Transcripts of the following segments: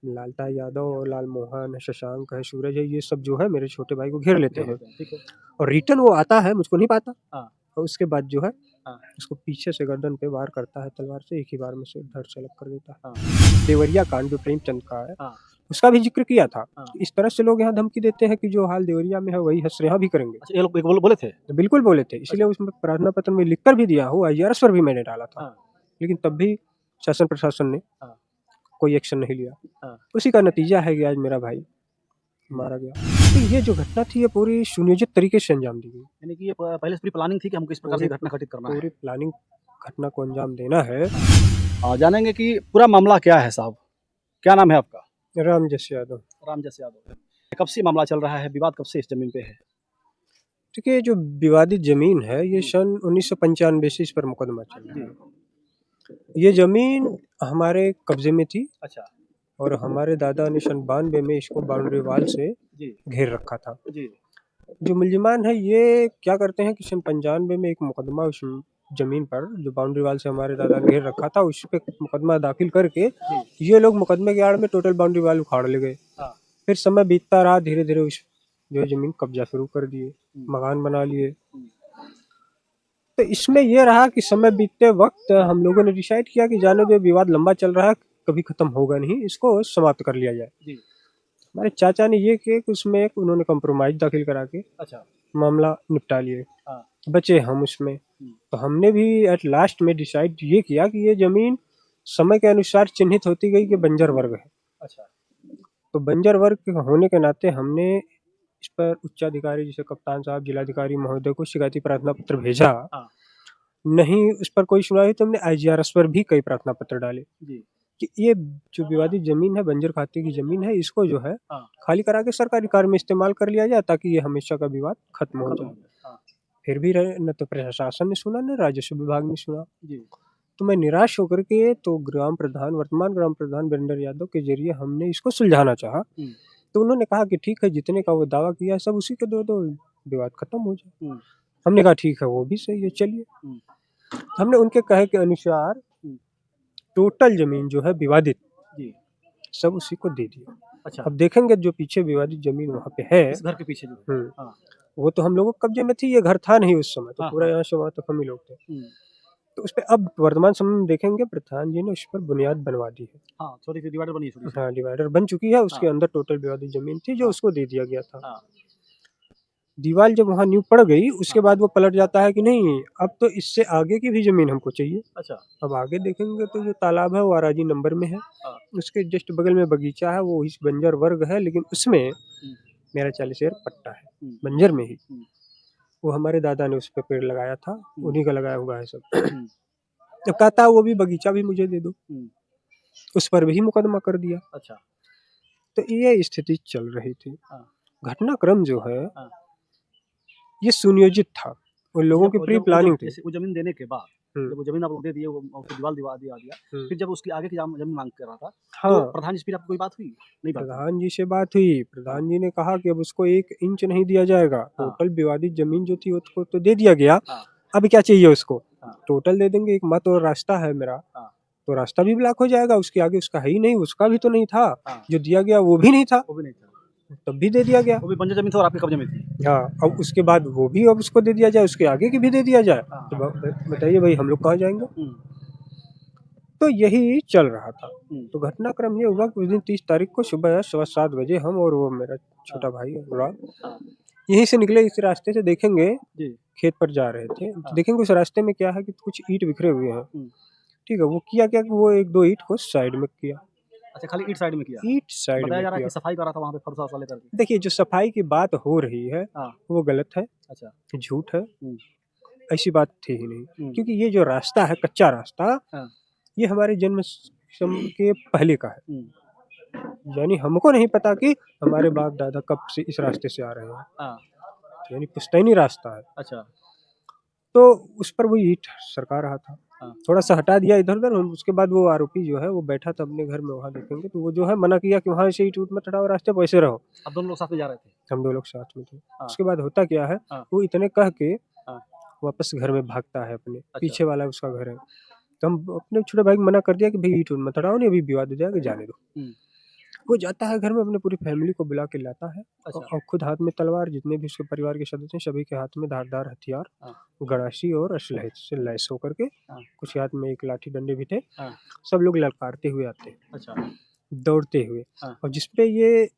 लालता यादव और लालमोहन है, शशांक है, सूरज है, ये सब जो है मेरे छोटे भाई को घेर लेते हैं ठीक है। और रिटर्न वो आता है, मुझको नहीं पाता हाँ। और उसके बाद जो है हाँ। उसको पीछे से गर्दन पे वार करता है तलवार से, एक ही बार में सिर धड़ से अलग कर देता है। हाँ। देवरिया कांड जो प्रेमचंद का है, हाँ। उसका भी ज़िक्र किया था। हाँ। इस तरह से लोग यहाँ धमकी देते हैं कि जो हाल देवरिया में है वही हश्र यहाँ भी करेंगे। अच्छा, ये लोग बोले थे? तो बिल्कुल बोले थे, इसलिए उसमें प्रार्थना पत्र में लिख कर भी दिया हूँ, IRS पर भी मैंने डाला था। हाँ। लेकिन तब भी शासन प्रशासन ने हाँ। कोई एक्शन नहीं लिया। हाँ। उसी का नतीजा है कि आज मेरा भाई मारा गया। तो ये जो घटना थी ये पूरी सुनियोजित तरीके से अंजाम दी गई। यानी कि ये पहले से पूरी प्लानिंग थी कि हमको इस प्रकार से पूरी घटना घटित करना है। पूरी प्लानिंग घटना को अंजाम देना है। जानेंगे कि पूरा मामला क्या है साहब? क्या नाम है आपका? रामजस यादव। रामजस यादव। कब से मामला चल रहा है? विवाद कब से इस जमीन पे है? देखिए, जो विवादित जमीन है ये सन 1995 से इस पर मुकदमा चल रहा है। ये जमीन हमारे कब्जे में थी। अच्छा। और हमारे दादा ने सन 92 में इसको बाउंड्री वाल से घेर रखा था। जी। जो मुल्जिमान है ये क्या करते हैं कि सन 95 में एक मुकदमा उस जमीन पर जो बाउंड्री वाल से हमारे दादा ने घेर रखा था उस पे मुकदमा दाखिल करके ये लोग मुकदमे की आड़ में टोटल बाउंड्री वाल उखाड़ ले गए। फिर समय बीतता रहा, धीरे धीरे उस जो जमीन कब्जा शुरू कर दिए, मकान बना लिए। तो इसमें यह रहा कि समय बीतते वक्त हम लोगों ने डिसाइड किया कि जाने दो, विवाद लंबा चल रहा है, कभी खत्म होगा नहीं, इसको समाप्त कर लिया जाए। हमारे चाचा ने ये किया कि उसमें एक उन्होंने कंप्रोमाइज दाखिल करा के मामला निपटा लिए। बचे हम उसमें। तो हमने भी एट लास्ट में डिसाइड ये किया कि ये जमीन समय के अनुसार चिन्हित होती गई कि बंजर वर्ग है। अच्छा। तो बंजर वर्ग के होने के नाते हमने इस पर उच्चाधिकारी जैसे कप्तान साहब, जिलाधिकारी महोदय को शिकायती प्रार्थना पत्र भेजा। नहीं उस पर कोई सुनाई तो हमने IGRS पर भी कई प्रार्थना पत्र डाले कि ये जो विवादित जमीन है, बंजर खाते की जमीन है, इसको जो है खाली करा के सरकारी कार्य में इस्तेमाल कर लिया जाए ताकि ये हमेशा का विवाद खत्म हो जाए। फिर भी न तो प्रशासन ने सुना, न राजस्व विभाग ने सुना। तो मैं निराश होकर के तो वर्तमान ग्राम प्रधान वीरेंद्र यादव के जरिए हमने इसको सुलझाना चाहा। तो उन्होंने कहा कि ठीक है, जितने का वो दावा किया सब उसी के दो, विवाद खत्म हो जाए। हमने कहा ठीक है, वो भी सही है, चलिए। हमने उनके कहे के अनुसार टोटल जमीन जो है विवादित सब उसी को दे दिया। अच्छा। अब देखेंगे जो पीछे विवादित जमीन वहाँ पे है, इस घर के पीछे वो तो हम लोगों के कब्जे में थी, ये घर था नहीं उस समय, तो पूरा यहाँ से वहाँ तक हम ही लोग थे। तो उस पे अब वर्तमान समय में देखेंगे प्रधान जी ने उस पर बुनियाद बनवा दी है। छोटी सी डिवाइडर बनी है। हाँ, डिवाइडर बन चुकी है। उसके अंदर टोटल विवादित जमीन थी जो उसको दे दिया गया था। दीवार जब वहाँ न्यू पड़ गई उसके बाद वो पलट जाता है कि नहीं, अब तो इससे आगे की भी जमीन हमको चाहिए। अच्छा। अब आगे देखेंगे तो जो तालाब है वो आराजी नंबर में है। उसके जस्ट बगल में बगीचा है, वो इस बंजर वर्ग है, लेकिन उसमें मेरा 40 एकड़ पट्टा है बंजर में ही। वो हमारे दादा ने उस पर पेड़ लगाया था, उन्हीं का लगाया हुआ है सब। तो कहता है वो भी बगीचा भी मुझे दे दो, उस पर भी मुकदमा कर दिया। अच्छा। तो ये स्थिति चल रही थी। घटनाक्रम जो है ये सुनियोजित था, उन लोगों की प्री प्लानिंग थी। वो जमीन देने के बाद जब वो जमीन आप लोग दे दिए, वो दीवार दिया, फिर जब उसकी आगे की जमीन मांग कर रहा था, तो प्रधान जी से आपकी कोई बात हुई? नहीं, प्रधान जी से बात हुई। प्रधान जी ने कहा कि अब उसको 1 इंच नहीं दिया जाएगा। टोटल विवादित जमीन जो थी उसको तो दे दिया गया, अब क्या चाहिए उसको? टोटल दे देंगे। एक मत और रास्ता है मेरा, तो रास्ता भी ब्लॉक हो जाएगा, उसके आगे उसका है ही नहीं, उसका भी तो नहीं था। जो दिया गया वो भी नहीं था, तब भी दे दिया गया। वो भी बंजर जमीन थी और आपके कब्जे में थी। हाँ, अब उसके बाद वो भी अब उसको दे दिया जाए, उसके आगे की भी दे दिया जाए, तो बताइए भाई हम लोग कहाँ जाएंगे? तो यही चल रहा था। तो घटनाक्रम ये हुआ कि उस दिन 30 तारीख को सुबह 7:15 बजे हम और वो मेरा छोटा भाई यहीं से निकले। इस रास्ते से देखेंगे खेत पर जा रहे थे, तो देखेंगे उस रास्ते में क्या है कि कुछ ईंट बिखरे हुए हैं। ठीक है, वो किया क्या कि वो 1-2 ईंट को साइड में किया। अच्छा, खाली ईंट साइड में किया? ईंट साइड में बताया जा रहा है किया। कि सफाई कर रहा था वहाँ पे फरसा लेकर के। देखिए, जो सफाई की बात हो रही है वो गलत है। अच्छा। झूठ है, ऐसी बात थी ही नहीं। क्योंकि ये जो रास्ता है, कच्चा रास्ता, ये हमारे जन्म के पहले का है। यानी हमको नहीं पता कि हमारे बाप दादा कब से इस रास्ते से आ रहे हैं। यानी पुश्तैनी रास्ता है। अच्छा। तो उस पर वो ईंट सरका रहा था, थोड़ा सा हटा दिया इधर उधर। उसके बाद वो आरोपी जो है वो बैठा था अपने घर में, वहाँ देखेंगे तो वो जो है मना किया कि वहाँ से ईंट मत हटाओ, रास्ते पर ऐसे रहो। अब दोनों लोग साथ में जा रहे थे? हम 2 लोग साथ में थे। उसके बाद होता क्या है, वो इतने कह के वापस घर में भागता है अपने। पीछे वाला उसका घर है। तो हम अपने छोटे भाई को मना कर दिया कि भाई ईंट मत हटाओ, नहीं अभी विवाद हो जाएगा, जाने दो। वो जाता है घर में अपने पूरी फैमिली को बुला के लाता है अच्छा और खुद हाथ में तलवार, जितने भी उसके परिवार के सदस्य हैं सभी के हाथ में धारदार हथियार, हाँ। गड़ासी और असलहे से लैस होकर के, हाँ। कुछ हाथ में एक लाठी डंडे भी थे। हाँ। सब लोग ललकारते हुए आते हैं, अच्छा दौड़ते हुए। हाँ। और जिसपे ये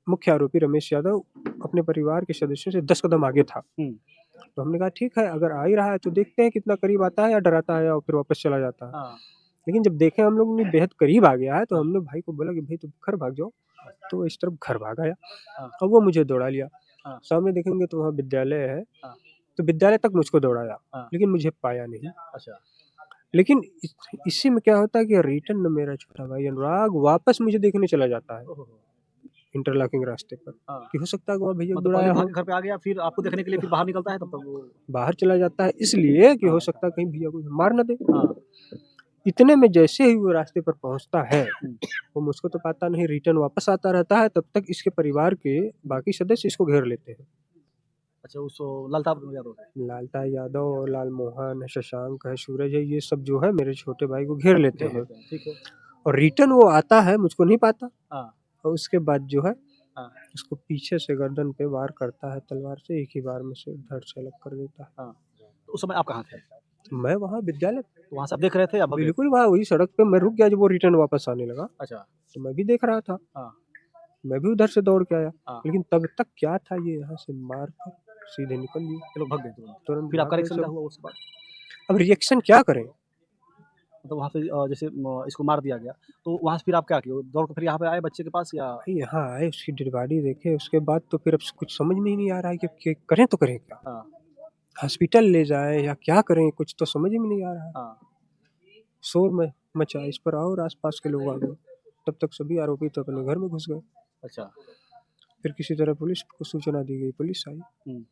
मुख्य आरोपी रमेश यादव अपने परिवार के सदस्यों से 10 कदम आगे था। तो हमने कहा ठीक है, अगर आ ही रहा है तो देखते हैं कितना करीब आता है या डराता है और फिर वापस चला जाता है। हाँ। लेकिन जब देखे हम लोग ने बेहद करीब आ गया है तो हमने भाई को बोला कि भाई तुम घर भाग जाओ, तो वो इस तरफ घर भाग आया हाँ। और वो मुझे दौड़ा लिया। हाँ। सामने देखेंगे तो वहाँ विद्यालय है, हाँ। तो विद्यालय तक मुझको दौड़ाया, हाँ। लेकिन मुझे पाया नहीं। अच्छा लेकिन इसी में क्या होता है कि रिटर्न मेरा छोटा भाई अनुराग वापस मुझे देखने चला जाता है ओहो। इंटरलॉकिंग रास्ते पर, हाँ। कि हो सकता है कि वहाँ भैया मतलब दौड़ाया पहले हो, भाग के घर पे आ गया, फिर आपको देखने के लिए फिर बाहर निकलता है, तब तक वो बाहर चला जाता है इसलिए कि हाँ। हो सकता है कहीं भैया को मार न दे। हाँ। इतने में जैसे ही वो रास्ते पर पहुंचता है, वो मुझको तो पाता नहीं, रिटर्न वापस आता रहता है। तब तक इसके परिवार के बाकी सदस्य इसको घेर लेते हैं। अच्छा उस ललता यादव है। लालता यादव और लालमोहन है, शशांक है, सूरज है, ये सब जो है मेरे छोटे भाई को घेर लेते हैं। ठीक है। और रिटर्न वो आता है, मुझको नहीं पाता। हाँ। और उसके बाद जो है हाँ। उसको पीछे से गर्दन पे वार करता है तलवार से, एक ही बार में से धड़ से अलग कर देता है। हाँ। तो उस समय आप कहाँ थे? मैं वहाँ विद्यालय, तो वहाँ से आप देख रहे थे या भगे? बिल्कुल वहाँ वही सड़क पे मैं रुक गया जब वो रिटर्न वापस आने लगा, अच्छा तो मैं भी देख रहा था। हाँ। मैं भी उधर से दौड़ के आया, हाँ। लेकिन तब तक क्या था, ये यहाँ से मार कर सीधे निकल लिए, ये लोग भाग गए तुरंत। तुरंत फिर भाग आपका गए रिएक्शन क्या सब। हुआ उसके बाद? अब रिएक्शन क्या करें? मतलब वहाँ पे जैसे इसको मार दिया गया, तो वहाँ से फिर आप क्या किए? दौड़ के फिर यहाँ पे आए बच्चे के पास या? भाई यहाँ आए, उसकी डेड बॉडी देखे, उसके बाद तो फिर अब कुछ समझ में ही नहीं आ रहा है कि करें तो करें क्या। हाँ। हॉस्पिटल ले जाएं या क्या करें, कुछ तो समझ में नहीं आ रहा है। हाँ। शोर में मचा इस पर और आसपास के लोग आ गए। तब तक सभी आरोपी तो अपने घर में घुस गए। अच्छा फिर किसी तरह पुलिस को सूचना दी गई, पुलिस आई। हम्म।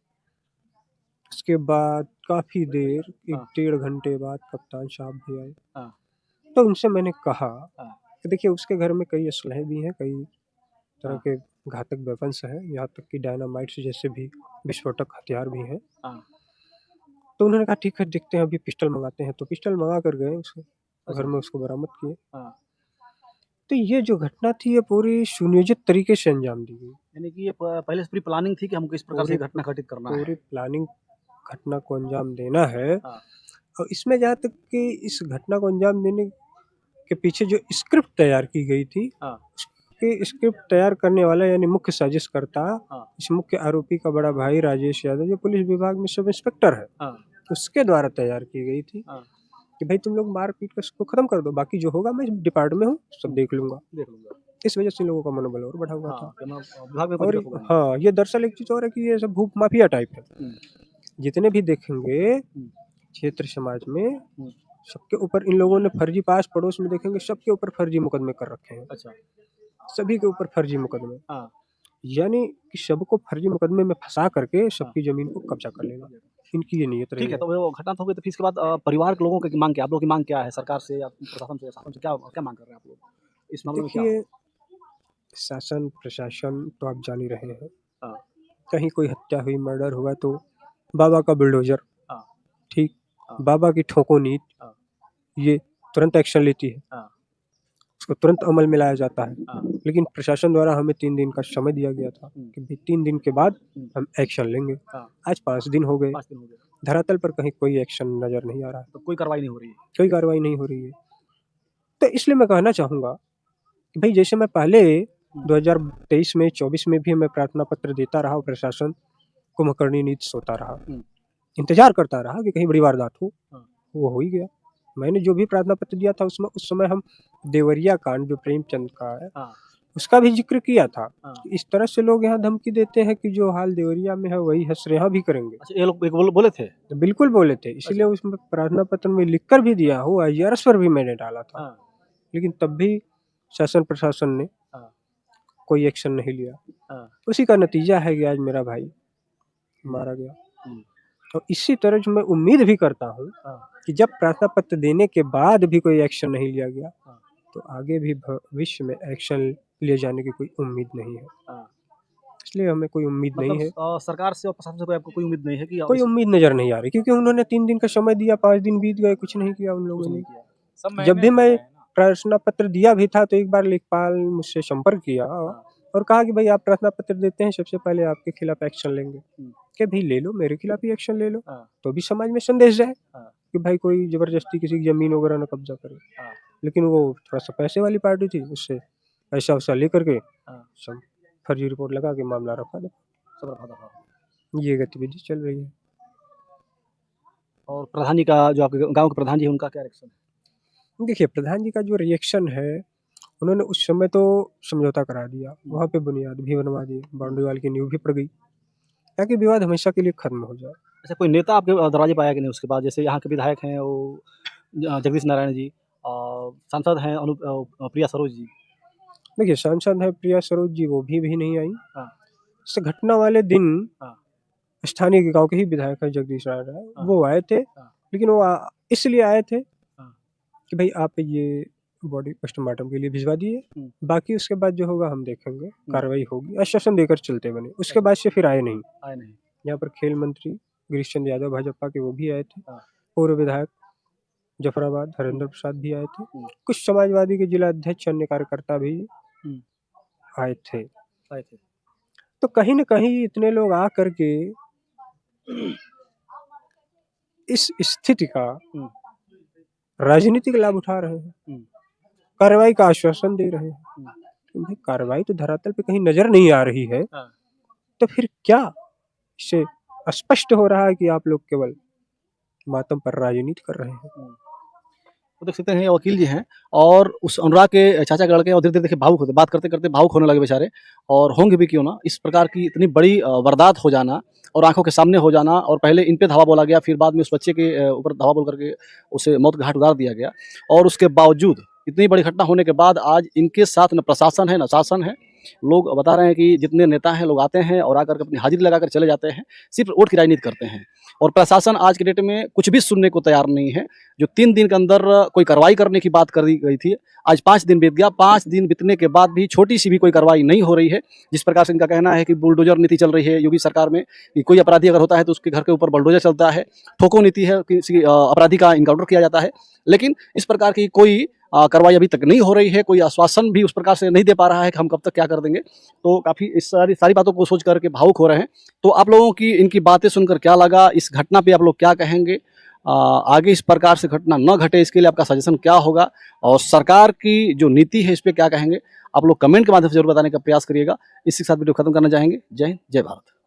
उसके बाद काफी देर, एक हाँ। 1.5 घंटे बाद कप्तान साहब भी आए। हाँ। तो उनसे मैंने कहा हाँ। कि देखिए उसके घर में कई असलहे भी हैं, कई तरह हाँ। के घातक वेपन्स हैं, यहाँ तक कि डायनामाइट्स जैसे भी विस्फोटक हथियार भी हैं। हाँ। तो उन्होंने कहा ठीक है देखते हैं, अभी पिस्टल मंगाते हैं। तो पिस्टल मंगा कर गए उसके घर अच्छा में, उसको बरामद किए। हाँ। तो ये जो घटना थी ये पूरी सुनियोजित तरीके से अंजाम दी गई। यानी कि ये पहले से पूरी प्लानिंग थी कि हमको इस प्रकार से पूरी घटना घटित करना है। पूरी प्लानिंग घटना को अंजाम देना है। हाँ। और इसमें जहाँ तक कि इस घटना को अंजाम देने के पीछे जो स्क्रिप्ट तैयार की गई थी, हाँ। उसके स्क्रिप्ट तैयार करने वाला यानी मुख्य साजिशकर्ता, हाँ। इस मुख्य आरोपी का बड़ा भाई राजेश यादव जो पुलिस विभाग में सब इंस्पेक्टर है, हाँ। उसके द्वारा तैयार की गई थी। हाँ। कि भाई तुम लोग मार पीट कर इसको खत्म कर दो, बाकी जो होगा मैं डिपार्टमेंट में हूँ, सब देख लूंगा। देख लूंगा। इस वजह से लोगों का मनोबल और बढ़ा हुआ था। हाँ, विभाग में कोई और दिक्कत होगा नहीं। हाँ, ये दरअसल एक चीज और है कि ये सब भूख माफिया टाइप है। जितने भी देखेंगे क्षेत्र समाज में, सबके ऊपर इन लोगों ने फर्जी, पास पड़ोस में देखेंगे सबके ऊपर फर्जी मुकदमे कर रखे हैं। अच्छा सभी के ऊपर फर्जी मुकदमे। हाँ। यानी कि सबको फर्जी मुकदमे में फंसा करके सबकी जमीन को कब्जा कर लेना, इनकी ये नियत रही ठीक है, है। तो वो घटना तो हो गई, तो फिर इसके बाद परिवार के लोगों की मांग क्या, आप लोगों की मांग क्या है सरकार से या प्रशासन से, शासन से क्या क्या मांग कर रहे हैं आप लोग इस मामले में? क्या देखिए शासन प्रशासन तो आप जान ही रहे हैं, हाँ। कहीं कोई हत्या हुई, मर्डर हुआ तो बाबा का बुलडोजर, हाँ। ठीक, हाँ। बाबा की ठोको नीत, हाँ। ये तुरंत एक्शन लेती है। हाँ। उसको तुरंत अमल में लाया जाता है। हाँ। लेकिन प्रशासन द्वारा हमें 3 दिन का समय दिया गया था कि भाई 3 दिन के बाद हम एक्शन लेंगे। हाँ। आज 5 दिन हो गए, 5 दिन हो गए, धरातल पर कहीं कोई एक्शन नजर नहीं आ रहा है, तो कोई कार्रवाई नहीं हो रही है। कोई कार्रवाई नहीं हो रही है। तो इसलिए मैं कहना चाहूँगा कि भाई जैसे मैं पहले 2023 में 24 में भी मैं प्रार्थना पत्र देता रहा और प्रशासन कुंभकर्णी नीति सोता रहा, इंतजार करता रहा कि कहीं बड़ी वारदात हो, वो हो ही गया। मैंने जो भी प्रार्थना पत्र दिया था उसमें उस समय हम देवरिया कांड जो प्रेमचंद का है, उसका भी जिक्र किया था। इस तरह से लोग यहाँ धमकी देते हैं कि जो हाल देवरिया में है वही हसरे यहाँ भी करेंगे। अच्छा, ये लोग बोले थे? तो बिल्कुल बोले थे, इसीलिए उसमें प्रार्थना पत्र में लिख कर भी दिया हो, IRS पर भी मैंने डाला था। लेकिन तब भी शासन प्रशासन ने कोई एक्शन नहीं लिया। उसी का नतीजा है कि आज मेरा भाई मारा गया। और इसी तरह जो मैं उम्मीद भी करता हूँ कि जब प्रार्थना पत्र देने के बाद भी कोई एक्शन नहीं लिया गया, तो आगे भी भविष्य में एक्शन लिए जाने की कोई उम्मीद नहीं है। इसलिए हमें कोई उम्मीद नहीं है, सरकार से और प्रशासन से आपको कोई उम्मीद नहीं है कि कोई उम्मीद नजर नहीं आ रही, क्योंकि उन्होंने 3 दिन का समय दिया, 5 दिन बीत गए, कुछ नहीं किया उन लोगों ने। जब भी मैं प्रार्थना पत्र दिया भी था, तो एक बार लेखपाल मुझसे संपर्क किया और कहा कि भाई आप प्रार्थना पत्र देते हैं, सबसे पहले आपके खिलाफ एक्शन लेंगे। कि भाई ले लो, मेरे खिलाफ ही एक्शन ले लो, तो भी समाज में संदेश जाए कि भाई कोई जबरदस्ती किसी की जमीन वगैरह न कब्जा करे। लेकिन वो थोड़ा सा पैसे वाली पार्टी थी, उससे पैसा वैसा लेकर के सब फर्जी रिपोर्ट लगा के मामला रखा दो। ये गतिविधि चल रही है। और प्रधान जी का, जो आपके गांव के प्रधान जी हैं, उनका क्या रिएक्शन है? देखिए, प्रधान जी का जो रिएक्शन है, उन्होंने उस समय तो समझौता करा दिया, वहाँ पे बुनियाद भी बनवा दी, बाउंड्री वाल की नींव भी पड़ गई, ताकि विवाद हमेशा के लिए खत्म हो जाए। अच्छा, कोई नेता आपके दरवाजे पे आया कि नहीं उसके बाद? जैसे यहाँ के विधायक हैं वो जगदीश नारायण जी, और सांसद हैं प्रिया सरोज जी। देखिए, सांसद है प्रिया सरोज जी, वो भी नहीं आई। हाँ। इस घटना वाले दिन हाँ। स्थानीय गांव के ही विधायक है जगदीश नारायण, वो आए थे। लेकिन वो इसलिए आए थे कि भाई आप ये बॉडी पोस्टमार्टम के लिए भिजवा दिए, बाकी उसके बाद जो होगा हम देखेंगे, कार्रवाई होगी, आश्वासन देकर चलते बने। उसके बाद से फिर आए नहीं। यहाँ पर खेल मंत्री गिरीश चंद्र यादव भाजपा के, वो भी आए थे। पूर्व विधायक जफराबाद हरेंद्र प्रसाद भी आए थे। कुछ समाजवादी के जिला अध्यक्ष, अन्य कार्यकर्ता भी आए थे। तो कहीं न कहीं इतने लोग आ करके इस स्थिति का राजनीतिक लाभ उठा रहे हैं, कार्रवाई का आश्वासन दे रहे हैं। भाई कार्रवाई तो धरातल पे कहीं नजर नहीं आ रही है, तो फिर क्या? इससे स्पष्ट हो रहा है कि आप लोग केवल मातम पर राजनीति कर रहे हैं। तो देख सकते हैं वकील जी हैं, और उस अनुराग के चाचा के लड़के, और धीरे धीरे देखिए भावुक होते, बात करते करते भावुक होने लगे बेचारे। और होंगे भी क्यों ना, इस प्रकार की इतनी बड़ी वारदात हो जाना और आंखों के सामने हो जाना, और पहले इन पे धावा बोला गया, फिर बाद में उस बच्चे के ऊपर धावा बोल करके उसे मौत के घाट उतार दिया गया। और उसके बावजूद, इतनी बड़ी घटना होने के बाद, आज इनके साथ न प्रशासन है न शासन है। लोग बता रहे हैं कि जितने नेता हैं, लोग आते हैं और आकर के अपनी हाजिरी लगाकर चले जाते हैं, सिर्फ वोट की राजनीति करते हैं। और प्रशासन आज के डेट में कुछ भी सुनने को तैयार नहीं है। जो 3 दिन के अंदर कोई कार्रवाई करने की बात करी गई थी, आज 5 दिन बीत गया। 5 दिन बीतने के बाद भी छोटी सी भी कोई कार्रवाई नहीं हो रही है। जिस प्रकार से इनका कहना है कि बुलडोजर नीति चल रही है योगी सरकार में, कि कोई अपराधी अगर होता है तो उसके घर के ऊपर बुलडोजर चलता है, ठोको नीति है, किसी अपराधी का इनकाउंटर किया जाता है। लेकिन इस प्रकार की कोई कार्रवाई अभी तक नहीं हो रही है। कोई आश्वासन भी उस प्रकार से नहीं दे पा रहा है कि हम कब तक क्या कर देंगे। तो काफ़ी इस सारी बातों को सोच करके भावुक हो रहे हैं। तो आप लोगों की इनकी बातें सुनकर क्या लगा, इस घटना पे आप लोग क्या कहेंगे? आगे इस प्रकार से घटना न घटे, इसके लिए आपका सजेशन क्या होगा, और सरकार की जो नीति है इस पर क्या कहेंगे? आप लोग कमेंट के माध्यम से जरूर बताने का प्रयास करिएगा। इसी के साथ वीडियो खत्म करना चाहेंगे। जय हिंद, जय भारत।